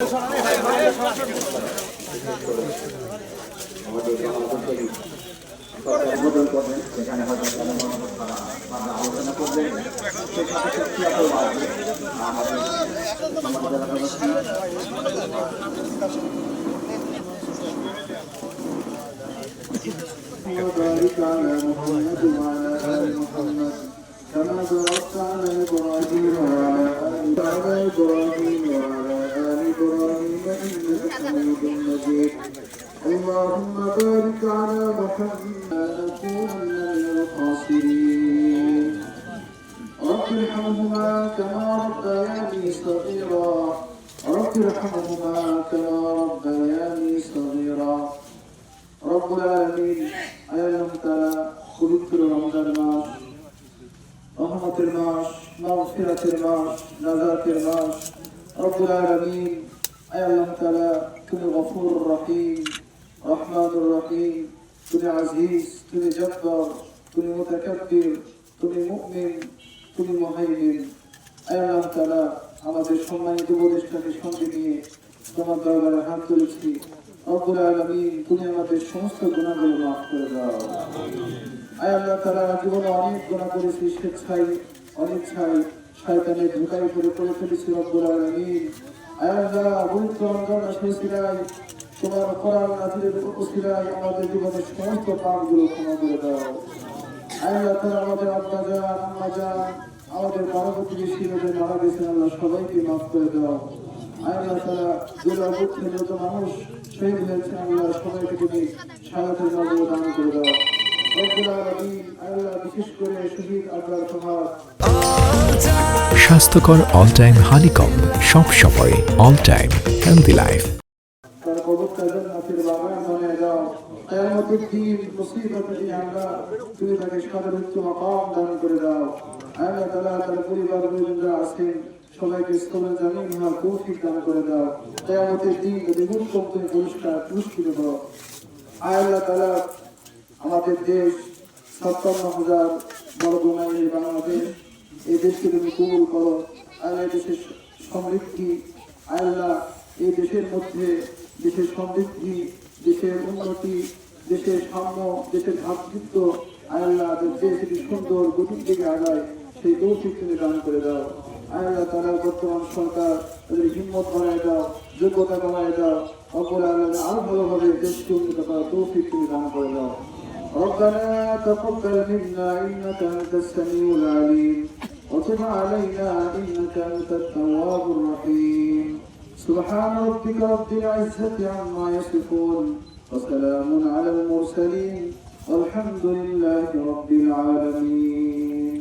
উদ্বোধন করবেন, সেখানে হয়তো আলোচনা করবেন। সেই সাথে আমাদের وبارك على محمد وعلى آل محمد كما باركت على إبراهيم وعلى إبراهيم وعلى آل إبراهيم إنك حميد مجيد. اللهم بارك على محمد نكونن من الخاسرين. رب ارحمهما كما ربياني صغيرا. رب ارحمهما كما ربياني صغيرا. রব্বুল আলামিন আল্লাহ তাআলা পবিত্র রমজান মাস, রহমতের মাস, মাগফিরাতের মাস, নাজাতের মাস। রব্বুল আলামিন আল্লাহ তাআলা তুমি গফুর রহিম, রহমানুর রহিম, তুমি আজিজ, তুমি জব্বার, তুমি মুতাকাব্বির, তুমি মুমিন, তুমি মুহাইমিন। আল্লাহ তাআলা আমাদের সম্মানিত উপদেষ্টাকে সঙ্গে নিয়ে তোমার দরবারে হাত তুলেছি। রব্বুল আলামিন তুমি আমাদের সমস্ত গুনাহগুলো মাফ করে দাও। আয় আল্লাহ তাআলা, জীবনে অনেক গুনাহ করেছি, স্বেচ্ছায় অনিচ্ছায় শয়তানের ধোঁকায় পড়ে ফেলেছি। রব্বুল আলামিন আয় আল্লাহ, পবিত্র রমজান মাসের উসিলায়, তোমার কোরআন নাযিলের উসিলায় আমাদের জীবনের সমস্ত পাপগুলো ক্ষমা করে দাও। আয় আল্লাহ তাআলা, আমাদের আব্বা জান, আম্মা জান, আমাদের পাড়া প্রতিবেশী যাদের মারা গেছেন, আল্লাহ সবাইকে মাফ করে দাও। আল্লাহ তাআলা, যত মানুষ শহীদ হয়েছে, আল্লাহ সবাইকে তুমি শাহাদাতের মর্যাদা দান করে দাও। রব্বুল আলামিন আল্লাহ, বিশেষ করে শহীদ আবরার ফাহাদ, স্বাস্থ্যকর অল টাইম হানিকম, সব সময় অল টাইম হেলদি লাইফ। তার কবরটা জান্নাতের বাগান বানিয়ে দাও। কিয়ামতের দিন মুসিবতে আল্লাহ তুমি তাকে সর্বোচ্চ মাকাম দান করে দাও। আল্লাহ তাআলা, তার পরিবার যারা আছেন সবাইকে স্থলে জামিন হওয়ার তৌফিক দান করে দাও। কিয়ামতের দিন দ্বিগুণ তুমি পুরস্কৃত দাও। আল্লাহ তাআলা, আমাদের দেশ ৫৭,০০০ বর্গ মাইলের বাংলাদেশ, এই দেশকে তুমি কবুল করো। আল্লাহ, দেশের সমৃদ্ধি, আল্লাহ এই দেশের মধ্যে দেশের সমৃদ্ধি, দেশের উন্নতি, দেশের সাম্য, দেশের ভ্রাতৃত্ব, আল্লাহ দেশ যদি সুন্দর গতির দিকে আগায় সেই তৌফিক তুমি দান করে দাও। আল্লাহ তাআলা, বর্তমান সরকার তাদের হিম্মত বাড়ায় দাও, যোগ্যতা বাড়ায় দাও। রব্বুল আলামিন আরো ভালোভাবে দেশকে উন্নত করার তৌফিক তুমি দান করে দাও। ربنا تقبل منا إنك أنت السميع العليم وتب علينا إنك أنت التواب الرحيم. سبحان ربك رب العزة عما يصفون وسلام على المرسلين والحمد لله رب العالمين.